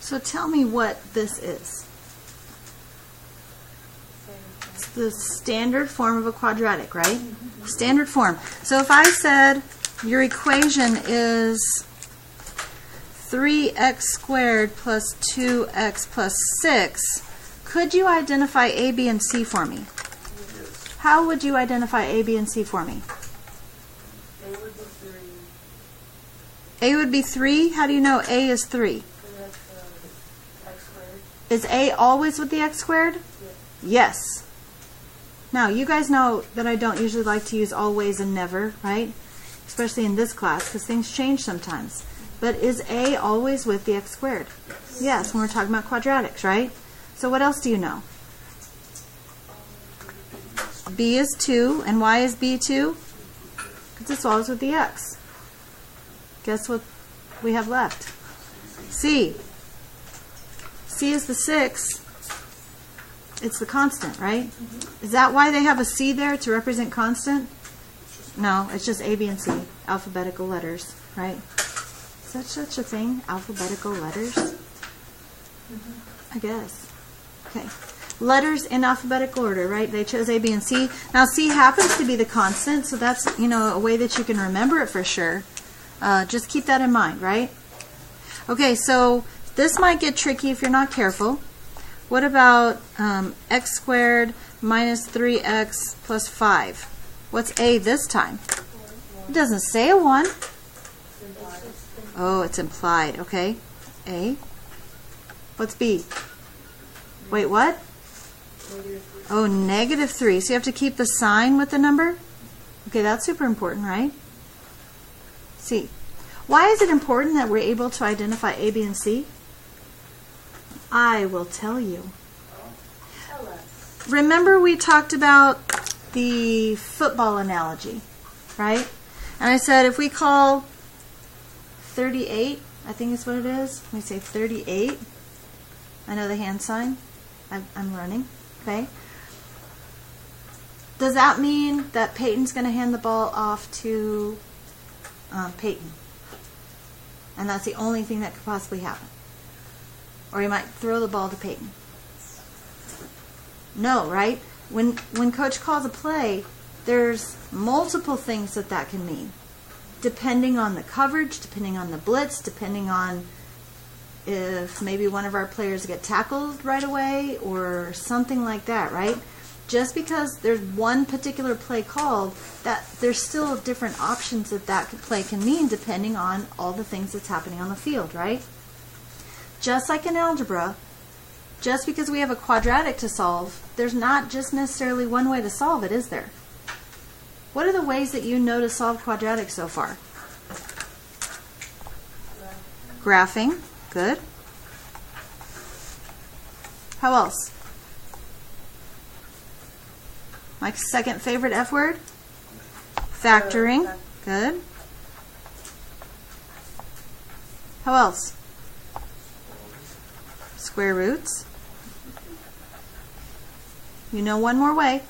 So tell me what this is. It's the standard form of a quadratic, right? Standard form. So if I said your equation is 3x squared plus 2x plus 6, could you identify A, B, and C for me? Yes. How would you identify A, B, and C for me? A would be 3. A would be 3. How do you know A is 3? So that's x squared. Is A always with the x squared? Yes. Yes. Now, you guys know that I don't usually like to use always and never, right? Especially in this class, because things change sometimes. But is A always with the x squared? Yes, when we're talking about quadratics, right? So what else do you know? B is 2, and why is B 2? Because it's always with the x. Guess what we have left? C. C is the 6. It's the constant, right? Is that why they have a C there, to represent constant? No, it's just A, B, and C, alphabetical letters, right? Is that such a thing, alphabetical letters? I guess. Okay. Letters in alphabetical order, right? They chose A, B, and C. Now, C happens to be the constant, so that's, a way that you can remember it for sure. Just keep that in mind, right? Okay, so this might get tricky if you're not careful. What about x squared minus 3x plus 5? What's A this time? It doesn't say a 1. Oh, it's implied. Okay. A. What's B? Wait, what? Oh, negative 3. So you have to keep the sign with the number? Okay, that's super important, right? C. Why is it important that we're able to identify A, B, and C? I will tell you. Remember we talked about the football analogy, right? And I said if we call 38, I think is what it is. Let me say 38. I know the hand sign. I'm running. Okay. Does that mean that Peyton's going to hand the ball off to Peyton? And that's the only thing that could possibly happen. Or he might throw the ball to Peyton. No, right? When Coach calls a play, there's multiple things that can mean. Depending on the coverage, depending on the blitz, depending on if maybe one of our players get tackled right away or something like that, right? Just because there's one particular play called, that there's still different options that play can mean depending on all the things that's happening on the field, right? Just like in algebra, just because we have a quadratic to solve, there's not just necessarily one way to solve it, is there? What are the ways that you know to solve quadratics so far? Graphing. Good. How else? My second favorite F word? Factoring. Good. How else? Square roots. You know one more way.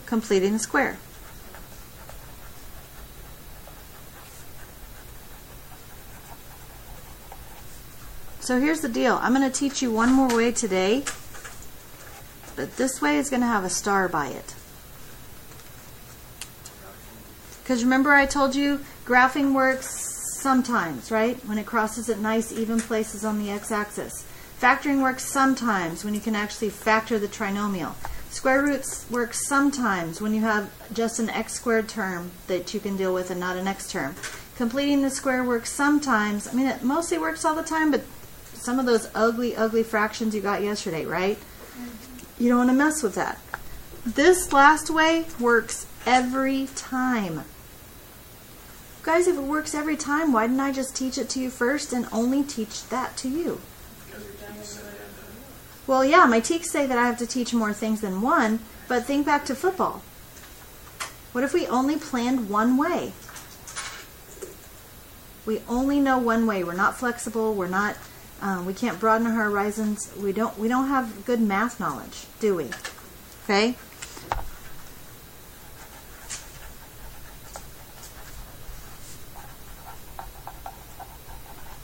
Completing the square. So here's the deal. I'm going to teach you one more way today, but this way is going to have a star by it. Because remember I told you graphing works sometimes, right? When it crosses at nice even places on the x-axis. Factoring works sometimes when you can actually factor the trinomial. Square roots work sometimes when you have just an x squared term that you can deal with and not an x term. Completing the square works sometimes. I mean, it mostly works all the time, but some of those ugly, ugly fractions you got yesterday, right? You don't want to mess with that. This last way works every time. Guys, if it works every time, why didn't I just teach it to you first and only teach that to you? Well, yeah, my teachers say that I have to teach more things than one, but think back to football. What if we only planned one way? We only know one way. We're not flexible. We're not. We can't broaden our horizons. We don't have good math knowledge, do we? Okay.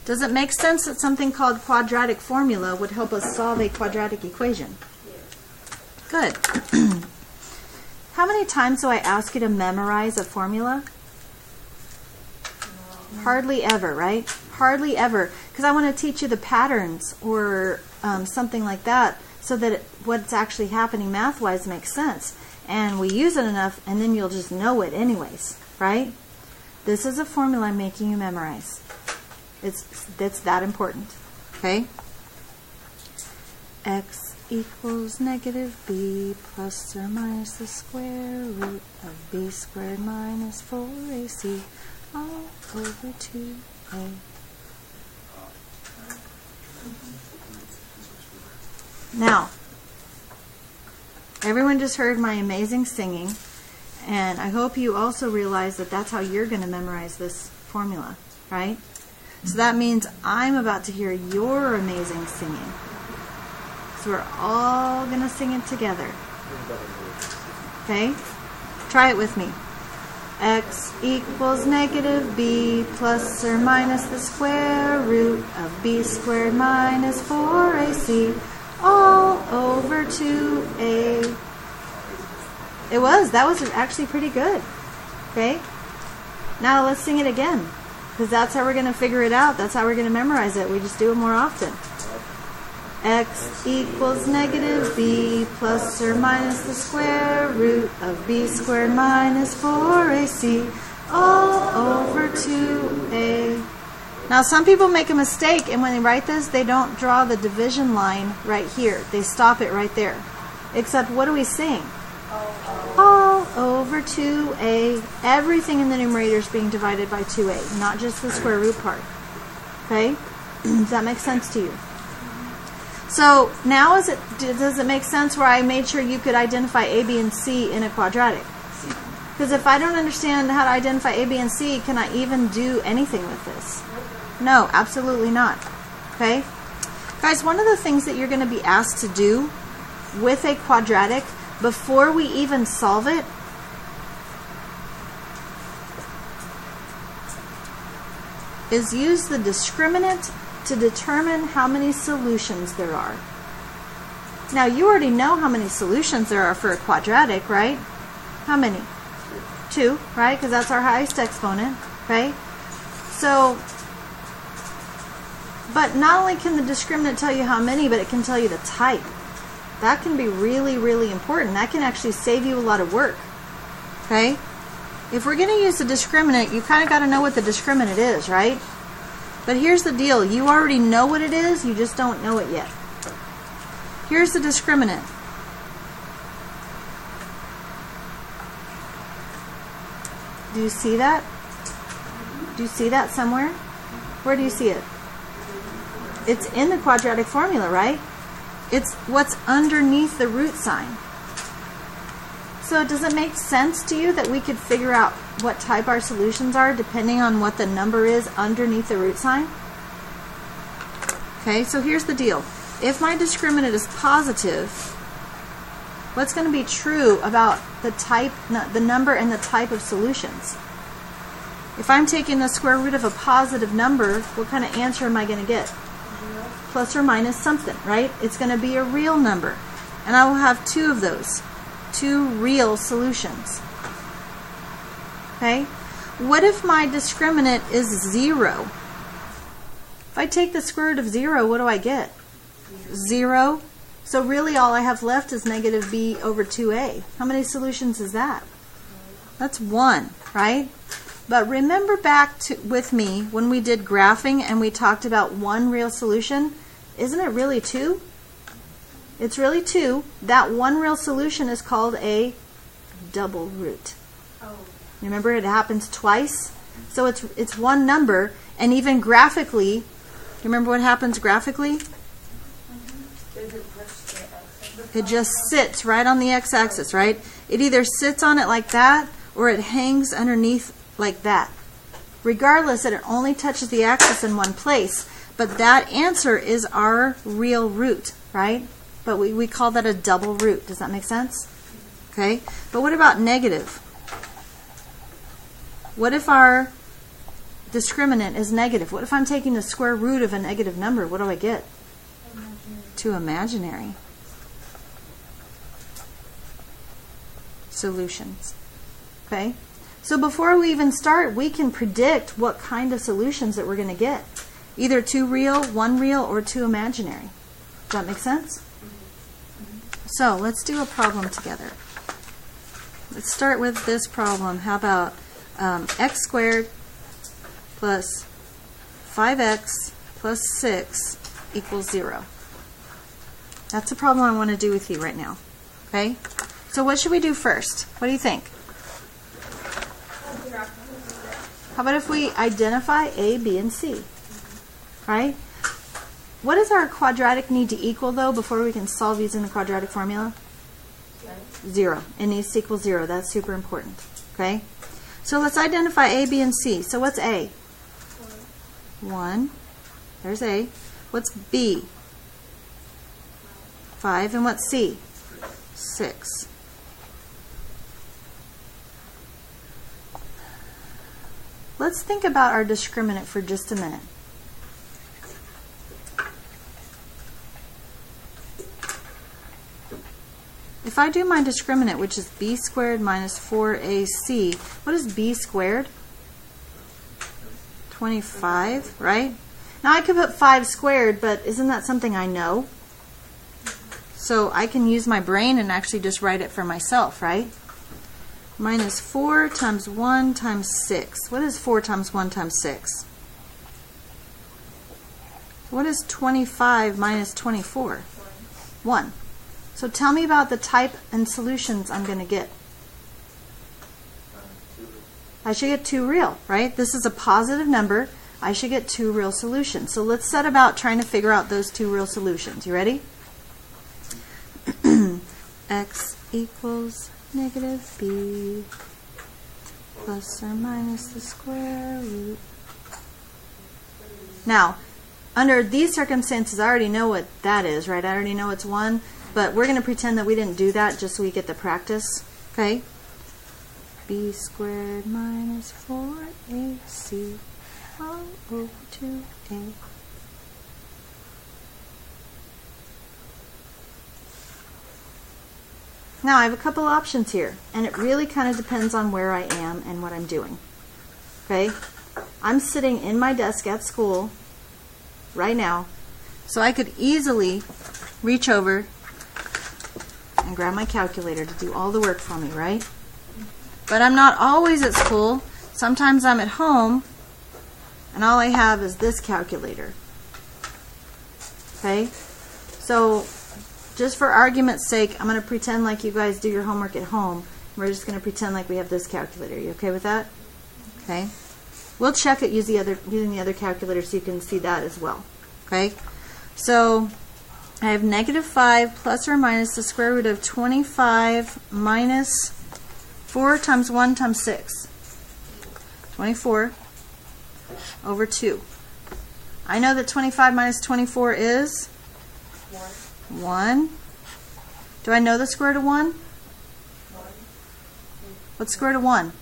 Does it make sense that something called quadratic formula would help us solve a quadratic equation? Good. How many times do I ask you to memorize a formula? Hardly ever, right? Hardly ever. Because I want to teach you the patterns or something like that so that what's actually happening math-wise makes sense. And we use it enough and then you'll just know it anyways, right? This is a formula I'm making you memorize. It's that important, okay? X equals negative b plus or minus the square root of b squared minus 4ac all over 2a. Now, everyone just heard my amazing singing, and I hope you also realize that that's how you're going to memorize this formula, right? So that means I'm about to hear your amazing singing. So we're all going to sing it together. Okay? Try it with me. X equals negative b plus or minus the square root of b squared minus 4ac all over 2a. That was actually pretty good. Okay? Now let's sing it again, because that's how we're going to figure it out. That's how we're going to memorize it. We just do it more often. X equals negative b plus or minus the square root of b squared minus 4ac all over 2a. Now some people make a mistake, and when they write this, they don't draw the division line right here. They stop it right there. Except what do we sing? All over 2a. Everything in the numerator is being divided by 2a, not just the square root part. Okay? Does that make sense to you? So now does it make sense where I made sure you could identify a, b, and c in a quadratic? Because if I don't understand how to identify a, b, and c, can I even do anything with this? No, absolutely not. Okay? Guys, one of the things that you're going to be asked to do with a quadratic before we even solve it is use the discriminant to determine how many solutions there are. Now, you already know how many solutions there are for a quadratic, right? How many? 2, right? Because that's our highest exponent, okay? So, but not only can the discriminant tell you how many, but it can tell you the type. That can be really, really important. That can actually save you a lot of work, okay? If we're going to use the discriminant, you kind of got to know what the discriminant is, right? But here's the deal. You already know what it is, you just don't know it yet. Here's the discriminant. Do you see that? Do you see that somewhere? Where do you see it? It's in the quadratic formula, right? It's what's underneath the root sign. So does it make sense to you that we could figure out what type our solutions are depending on what the number is underneath the root sign? Okay, so here's the deal. If my discriminant is positive, what's going to be true about the type, the number and the type of solutions? If I'm taking the square root of a positive number, what kind of answer am I going to get? Plus or minus something, right? It's going to be a real number. And I will have 2 of those. 2 real solutions. Okay? What if my discriminant is 0? If I take the square root of 0, what do I get? 0. So really all I have left is negative b over 2a. How many solutions is that? That's 1, right? But remember back with me when we did graphing and we talked about 1 real solution? Isn't it really 2? It's really 2. That 1 real solution is called a double root. Remember, it happens twice. So it's 1 number, and even graphically, you remember what happens graphically? It just sits right on the x-axis, right? It either sits on it like that, or it hangs underneath like that. Regardless, it only touches the axis in one place, but that answer is our real root, right? But we call that a double root. Does that make sense? Okay. But what about negative? What if our discriminant is negative. What if I'm taking the square root of a negative number? What do I get? Two imaginary solutions. Okay? So before we even start, we can predict what kind of solutions that we're going to get. Either two real, one real, or two imaginary. Does that make sense? So let's do a problem together. Let's start with this problem. How about x squared plus 5x plus 6 equals 0. That's the problem I want to do with you right now. Okay? So what should we do first? What do you think? How about if we identify A, B, and C? Right? What does our quadratic need to equal, though, before we can solve using the quadratic formula? 0. It needs to equal 0. That's super important. Okay? So let's identify A, B, and C. So what's A? 1. There's A. What's B? 5. And what's C? 6. Let's think about our discriminant for just a minute. If I do my discriminant, which is b squared minus 4ac, what is b squared? 25, right? Now I could put 5 squared, but isn't that something I know? So I can use my brain and actually just write it for myself, right? Minus 4 times 1 times 6. What is 4 times 1 times 6? What is 25 minus 24? 1. So tell me about the type and solutions I'm going to get. I should get 2 real, right? This is a positive number. I should get 2 real solutions. So let's set about trying to figure out those 2 real solutions. You ready? X equals negative b plus or minus the square root. Now, under these circumstances, I already know what that is, right? I already know it's 1, but we're going to pretend that we didn't do that just so we get the practice, okay? B squared minus 4ac all over 2a. Now, I have a couple options here, and it really kind of depends on where I am and what I'm doing. Okay? I'm sitting in my desk at school right now, so I could easily reach over and grab my calculator to do all the work for me, right? But I'm not always at school. Sometimes I'm at home, and all I have is this calculator. Okay? So, just for argument's sake, I'm going to pretend like you guys do your homework at home. We're just going to pretend like we have this calculator. You okay with that? Okay. We'll check it using the other calculator so you can see that as well. Okay. So I have negative 5 plus or minus the square root of 25 minus 4 times 1 times 6. 24 over 2. I know that 25 minus 24 is 1. Do I know the square root of 1? What's square root of 1?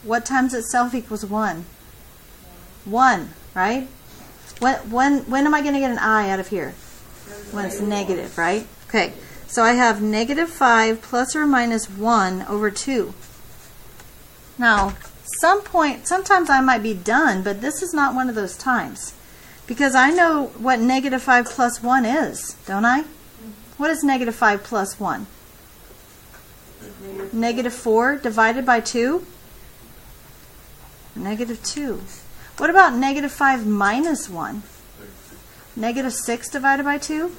What times itself equals 1? 1, right? When am I going to get an I out of here? When it's negative, right? Okay, so I have negative 5 plus or minus 1 over 2. Now, sometimes I might be done, but this is not one of those times. Because I know what negative 5 plus 1 is, don't I? What is negative 5 plus 1? Negative 4 divided by 2? Negative 2. What about negative 5 minus 1? Negative 6 divided by 2?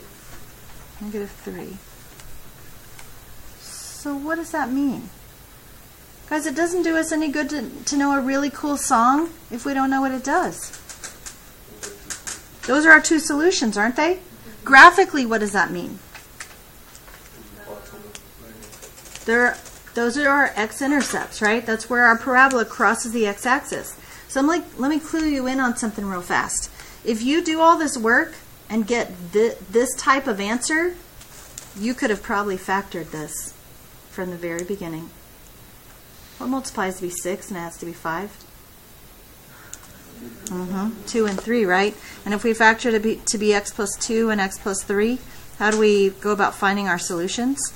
Negative 3. So what does that mean? Guys, it doesn't do us any good to know a really cool song if we don't know what it does. Those are our 2 solutions, aren't they? Graphically, what does that mean? Those are our x-intercepts, right? That's where our parabola crosses the x-axis. So let me clue you in on something real fast. If you do all this work and get this type of answer, you could have probably factored this from the very beginning. What multiplies to be 6 and adds to be 5? 2 and 3, right? And if we factor to be x plus 2 and x plus 3, how do we go about finding our solutions?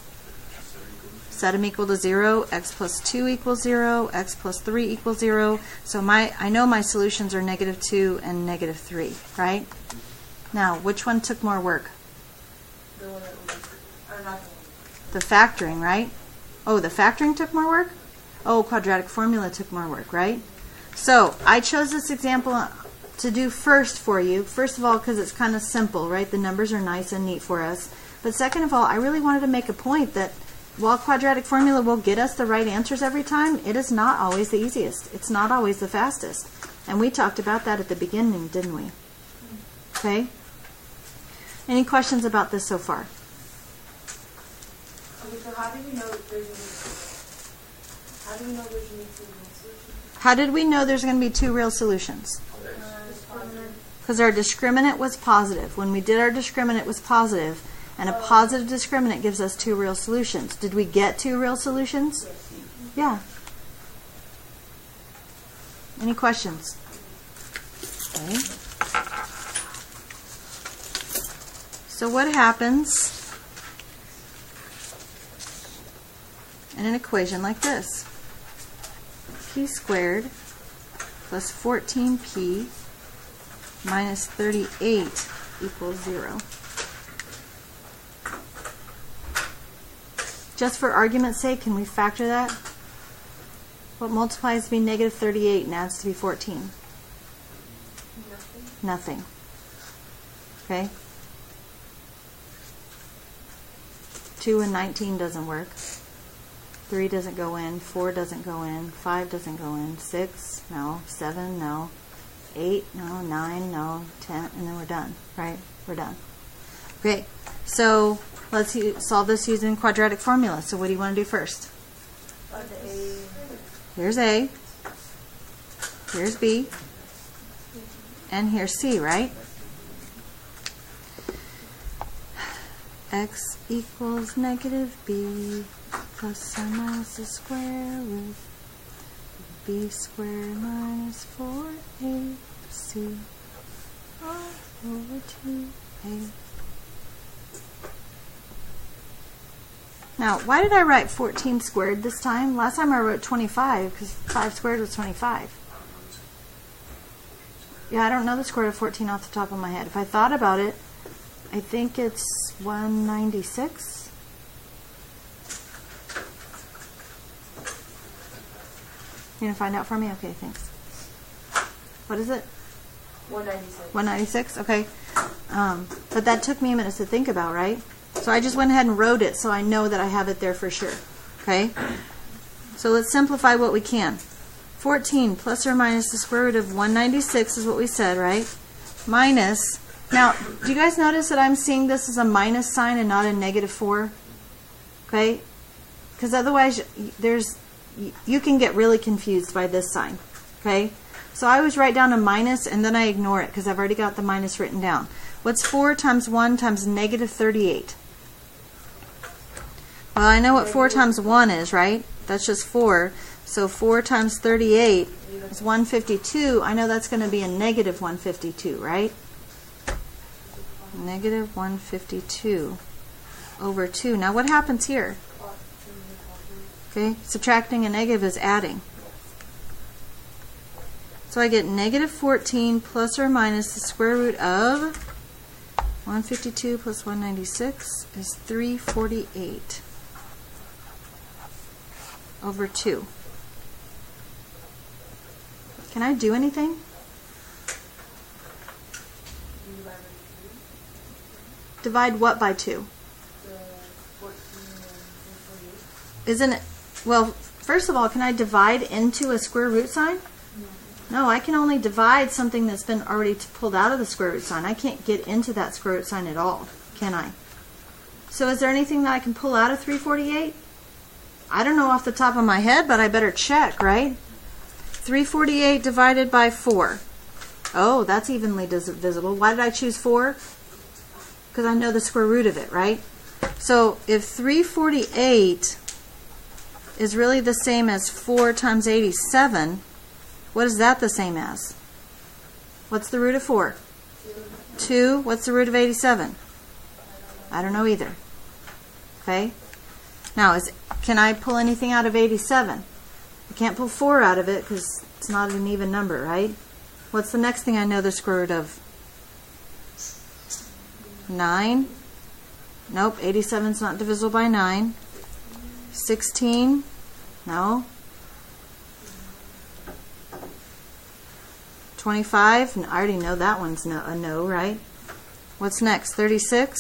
Set them equal to 0, x plus 2 equals 0, x plus 3 equals 0. So I know my solutions are negative 2 and negative 3, right? Now, which one took more work? The one that was, or not the The factoring, right? Oh, the factoring took more work? Oh, quadratic formula took more work, right? So I chose this example to do first for you. First of all, because it's kind of simple, right? The numbers are nice and neat for us. But second of all, I really wanted to make a point that while quadratic formula will get us the right answers every time, it is not always the easiest. It's not always the fastest. And we talked about that at the beginning, didn't we? Okay? Any questions about this so far? Okay, so how do we know there's going to be two solutions? How did we know there's going to be 2 real solutions? Because our discriminant was positive. When we did our discriminant, it was positive. And a positive discriminant gives us 2 real solutions. Did we get 2 real solutions? Yeah. Any questions? Okay. So what happens in an equation like this? P squared plus 14p minus 38 equals 0. Just for argument's sake, can we factor that? What multiplies to be negative 38 and adds to be 14? Nothing. Okay? 2 and 19 doesn't work. 3 doesn't go in. 4 doesn't go in. 5 doesn't go in. 6, no. 7, no. 8, no. 9, no. 10, and then we're done. Right? We're done. Okay, so let's solve this using quadratic formula. So what do you want to do first? Here's A. Here's B. And here's C, right? X equals negative B plus or minus the square root of B squared minus 4AC all over 2A. Now, why did I write 14 squared this time? Last time I wrote 25 because 5 squared was 25. Yeah, I don't know the square root of 14 off the top of my head. If I thought about it, I think it's 196. You gonna find out for me? Okay, thanks. What is it? 196. 196? Okay. But that took me a minute to think about, right? So I just went ahead and wrote it so I know that I have it there for sure. Okay? So let's simplify what we can. 14 plus or minus the square root of 196 is what we said, right? Minus. Now, do you guys notice that I'm seeing this as a minus sign and not a negative 4? Okay? Because otherwise, you can get really confused by this sign. Okay? So I always write down a minus and then I ignore it because I've already got the minus written down. What's 4 times 1 times negative 38? Well, I know what 4 times 1 is, right? That's just 4. So 4 times 38 is 152. I know that's going to be a negative 152, right? Negative 152 over 2. Now what happens here? Okay, subtracting a negative is adding. So I get negative 14 plus or minus the square root of 152 plus 196 is 348 over 2. Can I do anything? Divide what by 2? Isn't it? Well, first of all, can I divide into a square root sign? No, I can only divide something that's been already pulled out of the square root sign. I can't get into that square root sign at all, can I? So is there anything that I can pull out of 348? I don't know off the top of my head, but I better check, right? 348 divided by 4. Oh, that's evenly divisible. Why did I choose 4? Because I know the square root of it, right? So if 348 is really the same as 4 times 87, what is that the same as? What's the root of 4? 2. What's the root of 87? I don't know either. Okay? Now, can I pull anything out of 87? I can't pull 4 out of it because it's not an even number, right? What's the next thing I know the square root of? 9. Nope, 87 is not divisible by 9. 16. No. 25. I already know that one's a no, right? What's next? 36.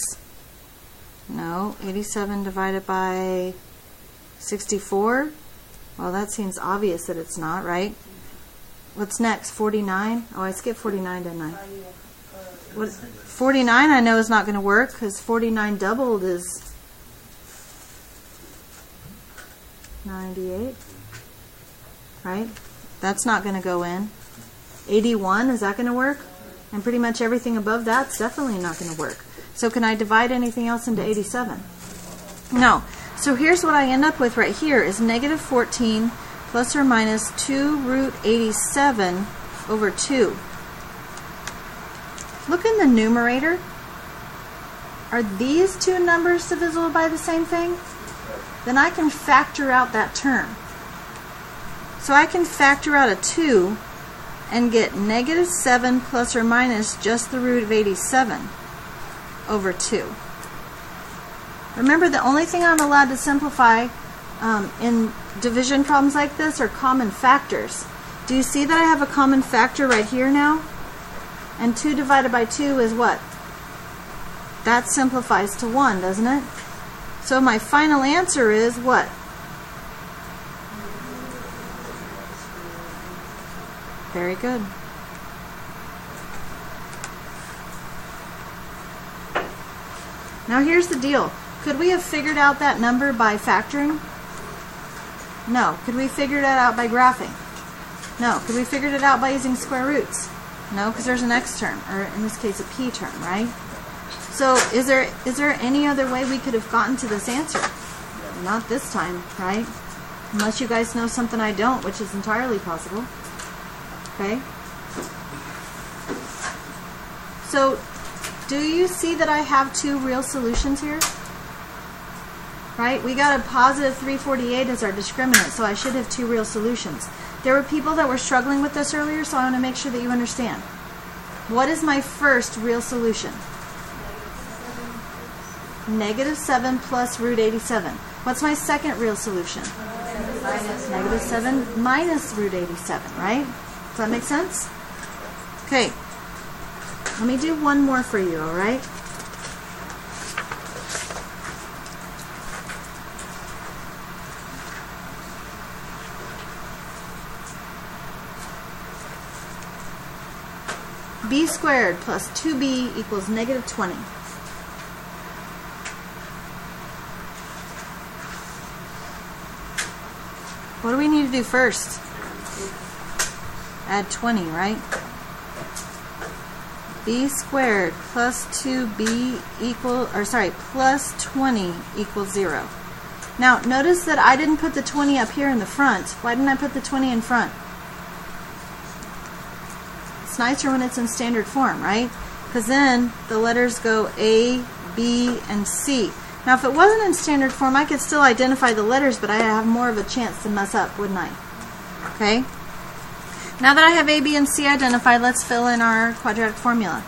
No. 87 divided by 64. Well, that seems obvious that it's not, right? What's next? 49. Oh, I skipped 49, didn't I? What? 49 I know is not going to work because 49 doubled is 98. Right? That's not going to go in. 81, is that going to work? And pretty much everything above that's definitely not going to work. So can I divide anything else into 87? No. So here's what I end up with right here is negative 14 plus or minus 2 root 87 over 2. Look in the numerator. Are these two numbers divisible by the same thing? Then I can factor out that term. So I can factor out a 2 and get negative 7 plus or minus just the root of 87 over 2. Remember, the only thing I'm allowed to simplify in division problems like this are common factors. Do you see that I have a common factor right here now? And 2 divided by 2 is what? That simplifies to 1, doesn't it? So my final answer is what? Very good. Now here's the deal. Could we have figured out that number by factoring? No. Could we figure that out by graphing? No. Could we figure it out by using square roots? No, because there's an x term, or in this case a p term, right? So is there any other way we could have gotten to this answer? Not this time, right? Unless you guys know something I don't, which is entirely possible. Okay? So, do you see that I have two real solutions here? Right? We got a positive 348 as our discriminant, so I should have two real solutions. There were people that were struggling with this earlier, so I want to make sure that you understand. What is my first real solution? Negative 7 plus root 87. What's my second real solution? Negative 7 minus root 87, right? Does that make sense? Okay. Let me do one more for you, all right? B squared plus 2b equals negative 20. What do we need to do first? Add 20, right? B squared plus 2b plus 20 equals 0. Now, notice that I didn't put the 20 up here in the front. Why didn't I put the 20 in front? It's nicer when it's in standard form, right? Because then the letters go A, B, and C. Now, if it wasn't in standard form, I could still identify the letters, but I have more of a chance to mess up, wouldn't I? Okay? Now that I have A, B, and C identified, let's fill in our quadratic formula.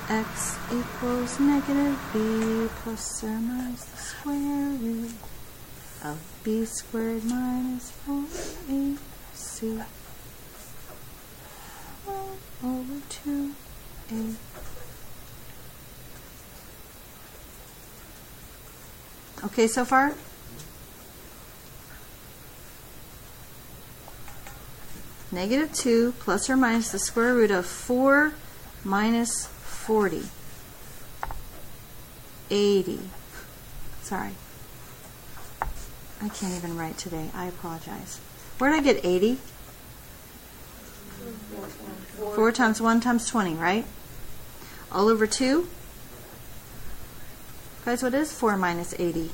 X equals negative B plus or minus the square root of B squared minus 4AC over 2A. Okay, so far? Negative 2 plus or minus the square root of 4 minus 40. 80. Sorry. I can't even write today. I apologize. Where did I get 80? 4 times 1 times 20, right? All over 2? Guys, what is 4 minus 80?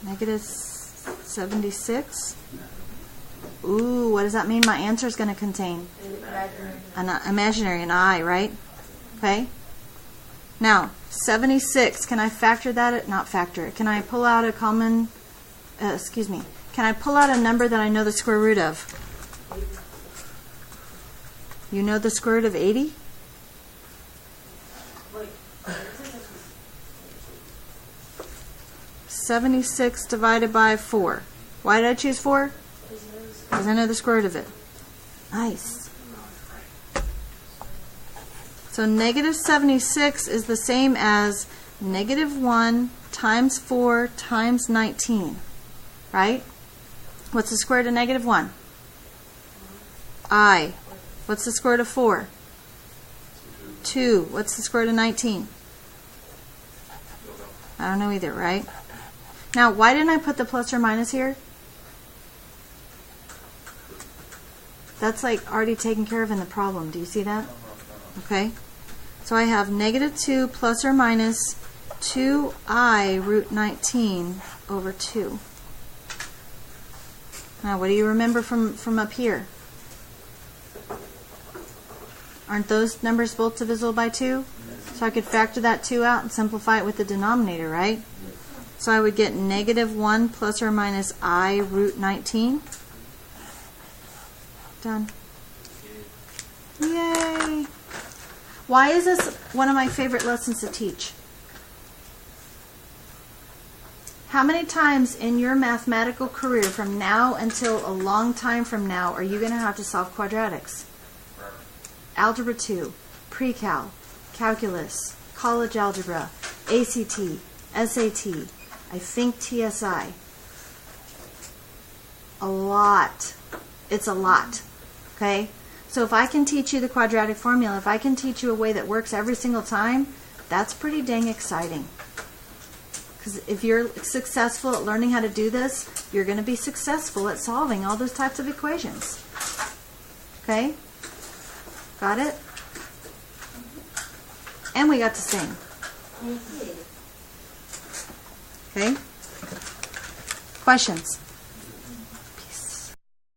Negative 76. Ooh, what does that mean my answer is going to contain? An imaginary, an I, right? Okay. Now, 76, can I factor that? Not factor it. Can I pull out a common, can I pull out a number that I know the square root of? You know the square root of 80? 76 divided by 4. Why did I choose 4? Because I know the square root of it. Nice. So negative 76 is the same as negative 1 times 4 times 19. Right? What's the square root of negative 1? I. What's the square root of 4? 2. What's the square root of 19? I don't know either, right? Now, why didn't I put the plus or minus here? That's like already taken care of in the problem. Do you see that? Okay. So I have negative 2 plus or minus 2I root 19 over 2. Now, what do you remember from up here? Aren't those numbers both divisible by 2? So I could factor that 2 out and simplify it with the denominator, right? So I would get negative 1 plus or minus I root 19. Done. Yay! Why is this one of my favorite lessons to teach? How many times in your mathematical career from now until a long time from now are you going to have to solve quadratics? Algebra 2, pre-cal, calculus, college algebra, ACT, SAT, I think TSI. A lot. It's a lot. Okay? So if I can teach you the quadratic formula, if I can teach you a way that works every single time, that's pretty dang exciting. Because if you're successful at learning how to do this, you're going to be successful at solving all those types of equations. Okay? Got it? And we got to sing. Okay? Questions?